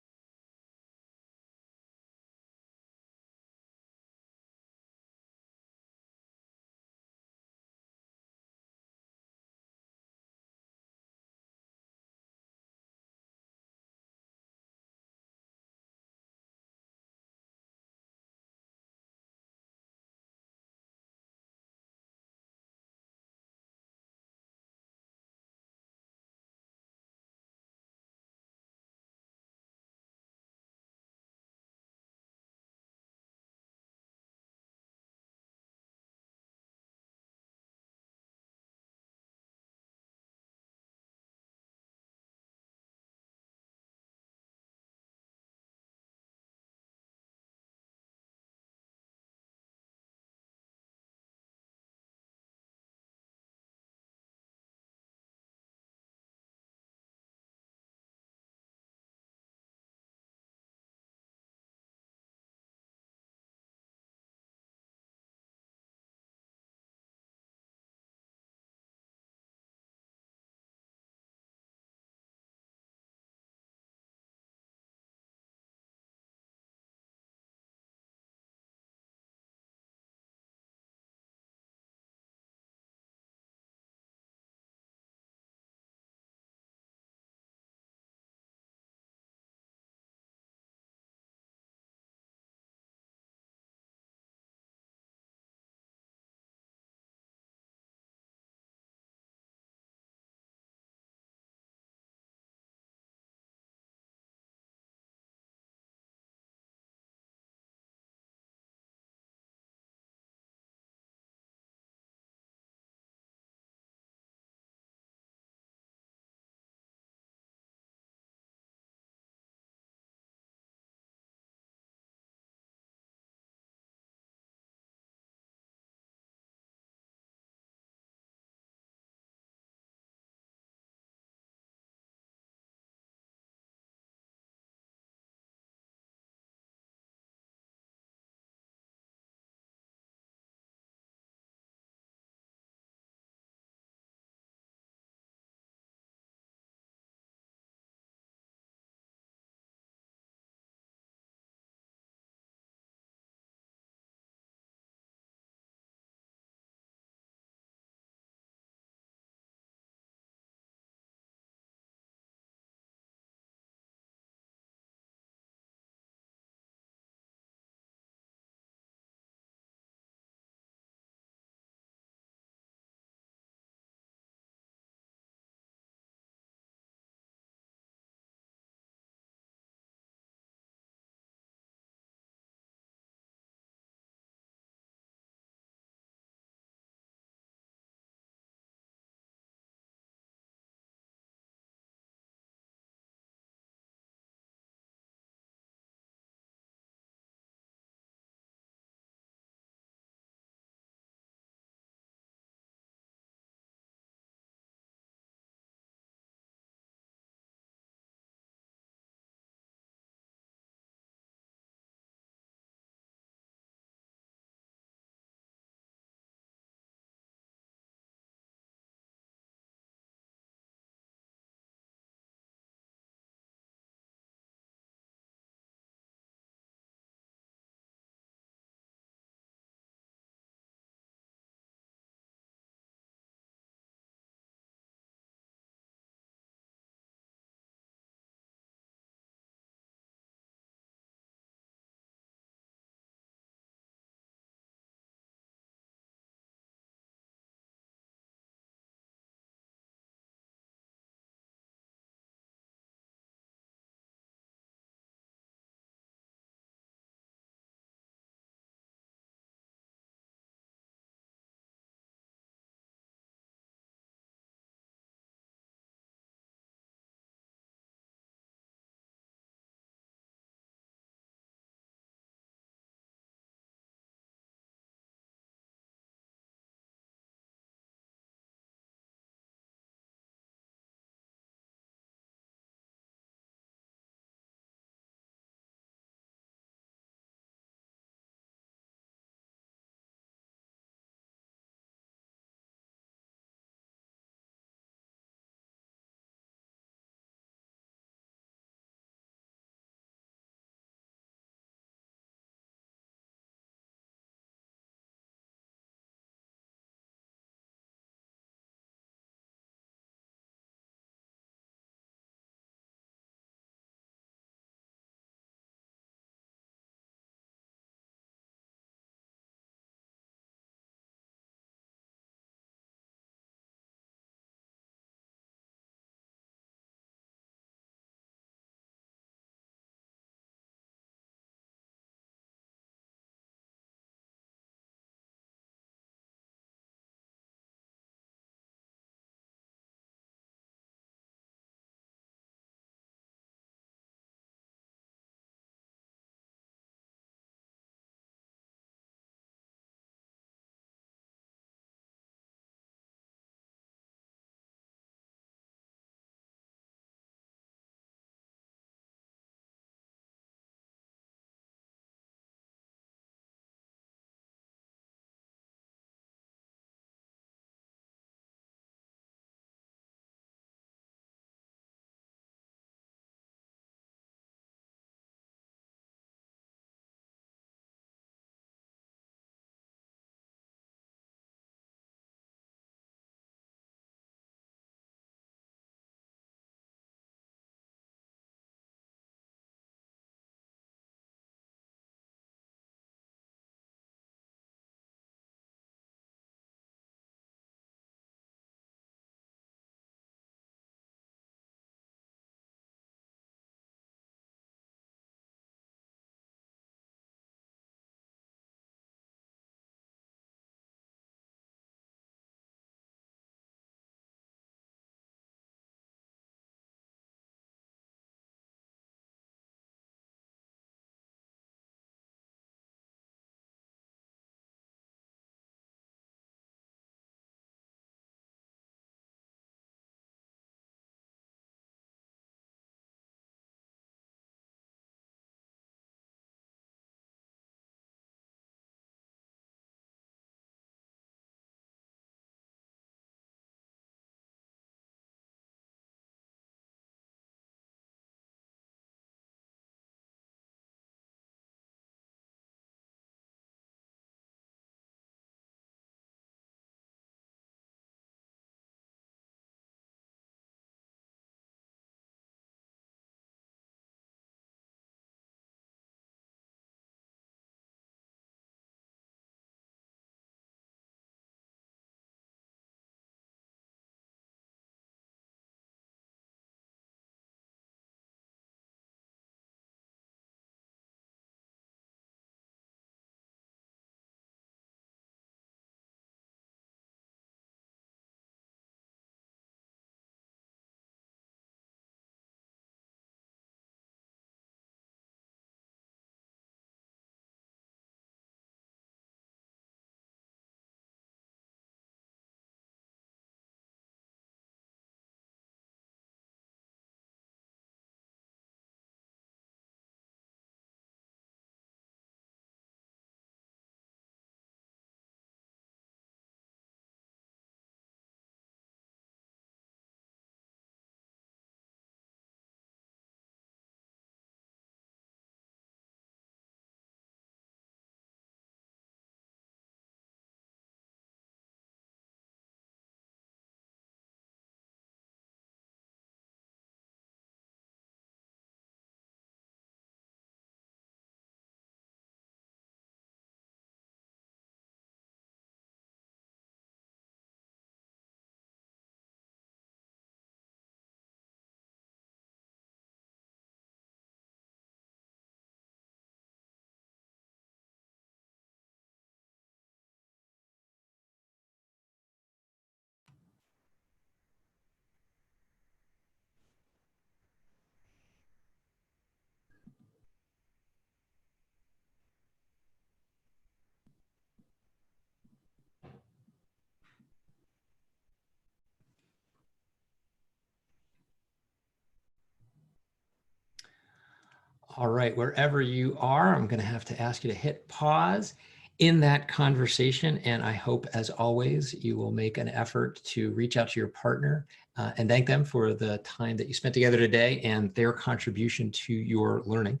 S1: All right, wherever you are, I'm going to have to ask you to hit pause in that conversation. And I hope, as always, you will make an effort to reach out to your partner and thank them for the time that you spent together today and their contribution to your learning.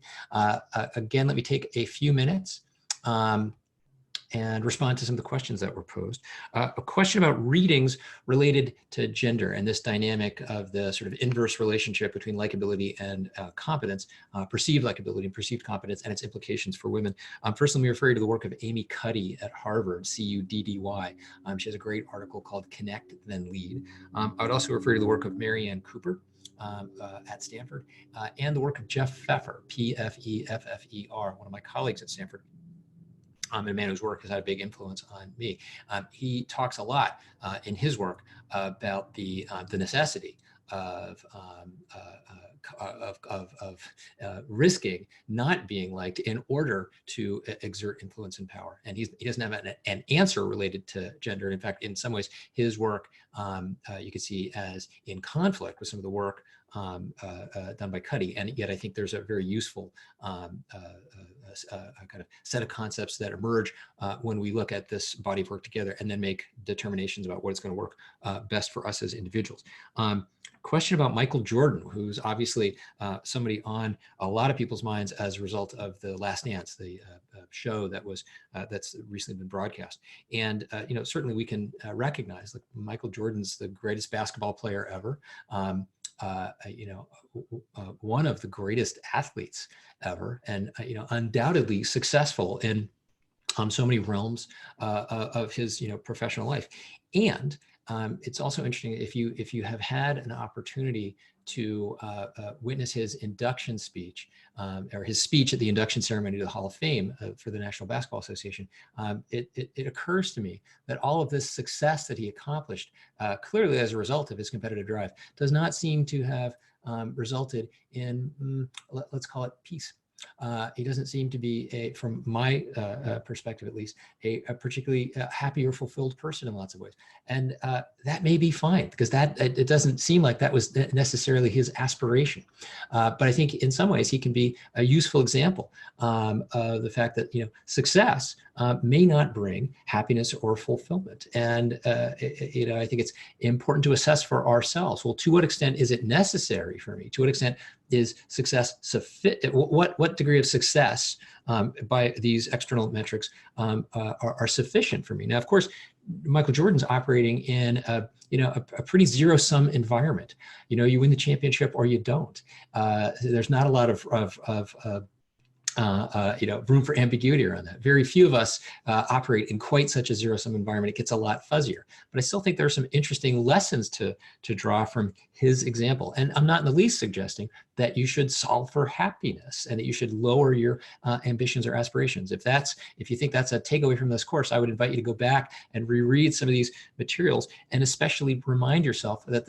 S1: Again, let me take a few minutes and respond to some of the questions that were posed. A question about readings related to gender and this dynamic of the sort of inverse relationship between likability and competence, perceived likability and perceived competence, and its implications for women. First, let me refer you to the work of Amy Cuddy at Harvard, C-U-D-D-Y. She has a great article called Connect, Then Lead. I would also refer you to the work of Marianne Cooper at Stanford, and the work of Jeff Pfeffer, P-F-E-F-F-E-R, one of my colleagues at Stanford. A man whose work has had a big influence on me. He talks a lot in his work about the necessity of risking not being liked in order to exert influence and power. And he doesn't have an answer related to gender. In fact, in some ways, his work you can see as in conflict with some of the work done by Cuddy. And yet I think there's a very useful kind of set of concepts that emerge when we look at this body of work together and then make determinations about what is going to work best for us as individuals. Question about Michael Jordan, who's obviously somebody on a lot of people's minds as a result of The Last Dance, the show that was that's recently been broadcast. And certainly we can recognize that Michael Jordan's the greatest basketball player ever. One of the greatest athletes ever, and undoubtedly successful in so many realms of his professional life. And it's also interesting if you have had an opportunity to witness his induction speech or his speech at the induction ceremony to the Hall of Fame for the National Basketball Association, it occurs to me that all of this success that he accomplished, clearly as a result of his competitive drive, does not seem to have resulted in, let's call it, peace. He doesn't seem to be, from my perspective at least, a particularly happy or fulfilled person in lots of ways. And that may be fine, because it doesn't seem like that was necessarily his aspiration. But I think in some ways he can be a useful example of the fact that success may not bring happiness or fulfillment. And I think it's important to assess for ourselves, well, to what extent is it necessary for me? To what extent is success sufficient? What degree of success by these external metrics are sufficient for me? Now, of course, Michael Jordan's operating in a pretty zero-sum environment. You win the championship or you don't. There's not a lot of room for ambiguity around that. Very few of us operate in quite such a zero-sum environment. It gets a lot fuzzier. But I still think there are some interesting lessons to draw from his example. And I'm not in the least suggesting that you should solve for happiness and that you should lower your ambitions or aspirations. If you think that's a takeaway from this course, I would invite you to go back and reread some of these materials, and especially remind yourself that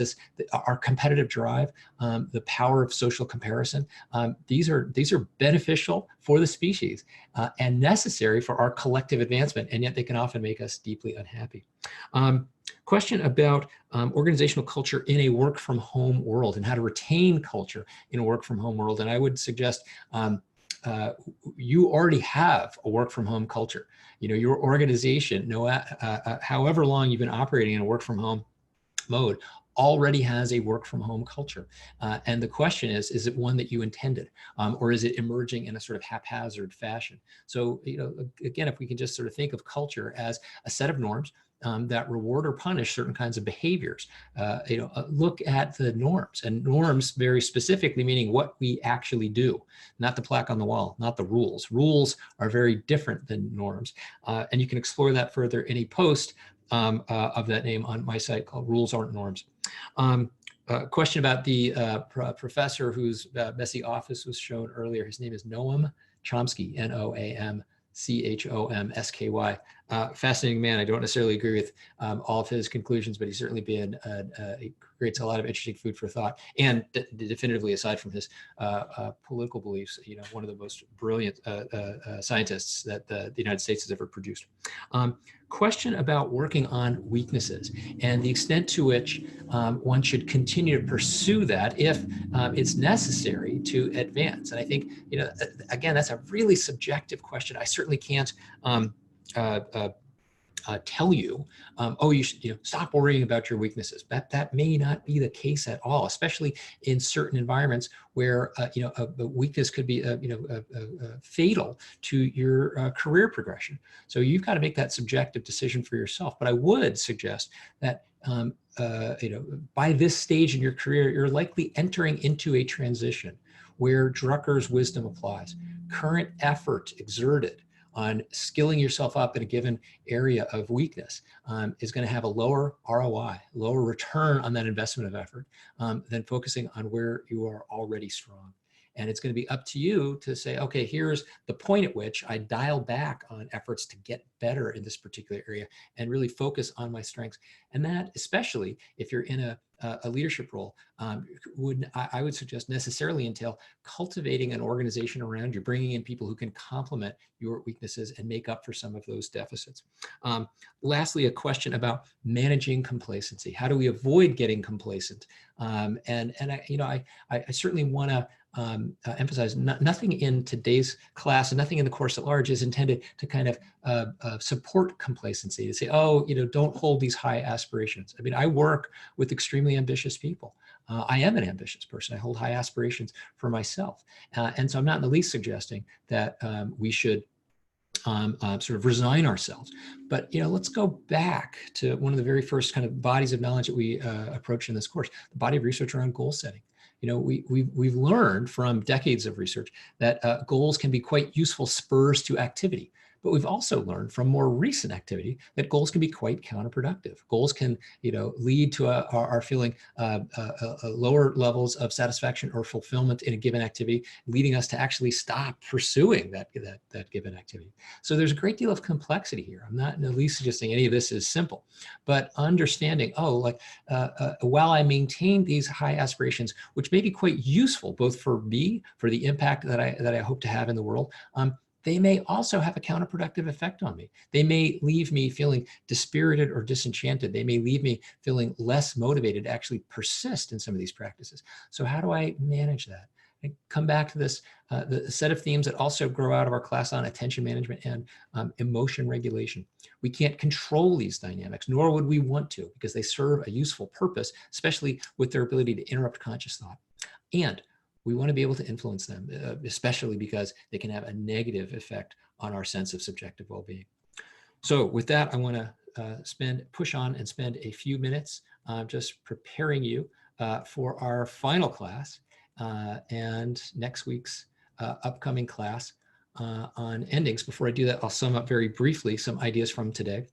S1: our competitive drive, the power of social comparison, these are beneficial for the species and necessary for our collective advancement, and yet they can often make us deeply unhappy. Question about organizational culture in a work from home world and how to retain culture in a work from home world. And I would suggest you already have a work from home culture. Your organization, however long you've been operating in a work from home mode, already has a work from home culture. And the question is it one that you intended, or is it emerging in a sort of haphazard fashion? So, again, if we can just sort of think of culture as a set of norms that reward or punish certain kinds of behaviors, look at the norms, and norms very specifically meaning what we actually do, not the plaque on the wall, not the rules. Rules are very different than norms. And you can explore that further in a post of that name on my site called Rules Aren't Norms. Question about the professor whose messy office was shown earlier. His name is Noam Chomsky, Noam Chomsky. Fascinating man. I don't necessarily agree with all of his conclusions, but he's certainly been, he creates a lot of interesting food for thought. And definitively, aside from his political beliefs, one of the most brilliant scientists that the United States has ever produced. Question about working on weaknesses and the extent to which one should continue to pursue that if it's necessary to advance. And I think, again, that's a really subjective question. I certainly can't tell you, oh, you should stop worrying about your weaknesses. That may not be the case at all, especially in certain environments where a weakness could be fatal to your career progression. So you've got to make that subjective decision for yourself. But I would suggest that by this stage in your career, you're likely entering into a transition where Drucker's wisdom applies. Current effort exerted on skilling yourself up in a given area of weakness is going to have a lower ROI, lower return on that investment of effort than focusing on where you are already strong. And it's going to be up to you to say, okay, here's the point at which I dial back on efforts to get better in this particular area and really focus on my strengths. And that, especially if you're in a leadership role, I would suggest necessarily entail cultivating an organization around you, bringing in people who can complement your weaknesses and make up for some of those deficits. Lastly, a question about managing complacency. How do we avoid getting complacent? And I certainly want to emphasize nothing in today's class and nothing in the course at large is intended to kind of support complacency, to say, oh, don't hold these high aspirations. I mean, I work with extremely ambitious people. I am an ambitious person. I hold high aspirations for myself. And so I'm not in the least suggesting that we should sort of resign ourselves. But let's go back to one of the very first kind of bodies of knowledge that we approached in this course, the body of research around goal setting. We've learned from decades of research that goals can be quite useful spurs to activity. But we've also learned from more recent activity that goals can be quite counterproductive. Goals can, lead to our feeling lower levels of satisfaction or fulfillment in a given activity, leading us to actually stop pursuing that given activity. So there's a great deal of complexity here. I'm not in the least suggesting any of this is simple, but understanding, while I maintain these high aspirations, which may be quite useful both for me, for the impact that I hope to have in the world, they may also have a counterproductive effect on me. They may leave me feeling dispirited or disenchanted. They may leave me feeling less motivated to actually persist in some of these practices. So how do I manage that? I come back to this, the set of themes that also grow out of our class on attention management and emotion regulation. We can't control these dynamics, nor would we want to, because they serve a useful purpose, especially with their ability to interrupt conscious thought. And we want to be able to influence them, especially because they can have a negative effect on our sense of subjective well-being. So with that, I want to push on and spend a few minutes just preparing you for our final class and next week's upcoming class on endings. Before I do that, I'll sum up very briefly some ideas from today.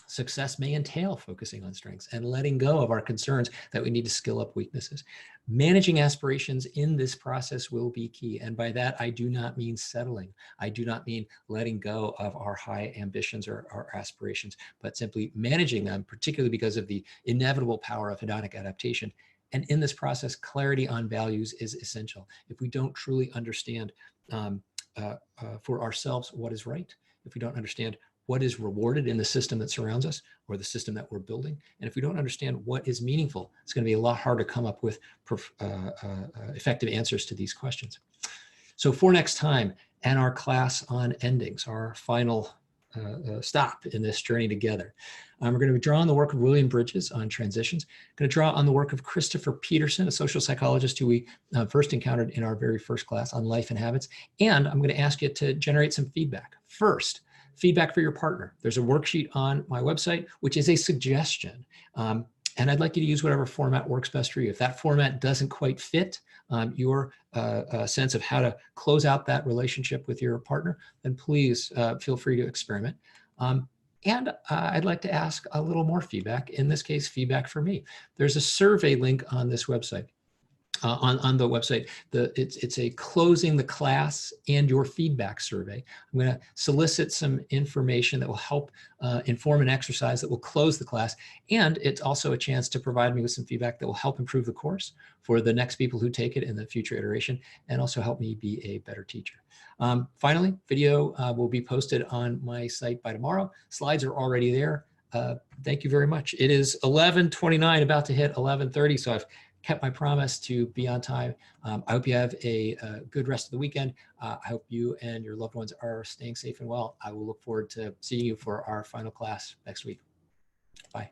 S1: Success may entail focusing on strengths and letting go of our concerns that we need to skill up weaknesses. Managing aspirations in this process will be key. And by that, I do not mean settling. I do not mean letting go of our high ambitions or our aspirations, but simply managing them, particularly because of the inevitable power of hedonic adaptation. And in this process, clarity on values is essential. If we don't truly understand for ourselves what is right, if we don't understand what is rewarded in the system that surrounds us or the system that we're building, and if we don't understand what is meaningful, it's going to be a lot harder to come up with effective answers to these questions. So for next time and our class on endings, our final stop in this journey together, we're going to draw on the work of William Bridges on transitions. Going to draw on the work of Christopher Peterson, a social psychologist who we first encountered in our very first class on life and habits. And I'm going to ask you to generate some feedback. First, feedback for your partner. There's a worksheet on my website, which is a suggestion. And I'd like you to use whatever format works best for you. If that format doesn't quite fit your sense of how to close out that relationship with your partner, then please feel free to experiment. And I'd like to ask a little more feedback, in this case, feedback for me. There's a survey link on this website. on the website. It's a closing the class and your feedback survey. I'm going to solicit some information that will help inform an exercise that will close the class. And it's also a chance to provide me with some feedback that will help improve the course for the next people who take it in the future iteration, and also help me be a better teacher. Finally, video will be posted on my site by tomorrow. Slides are already there. Thank you very much. It is 11:29, about to hit 11:30, so I've kept my promise to be on time. I hope you have a good rest of the weekend. I hope you and your loved ones are staying safe and well. I will look forward to seeing you for our final class next week. Bye.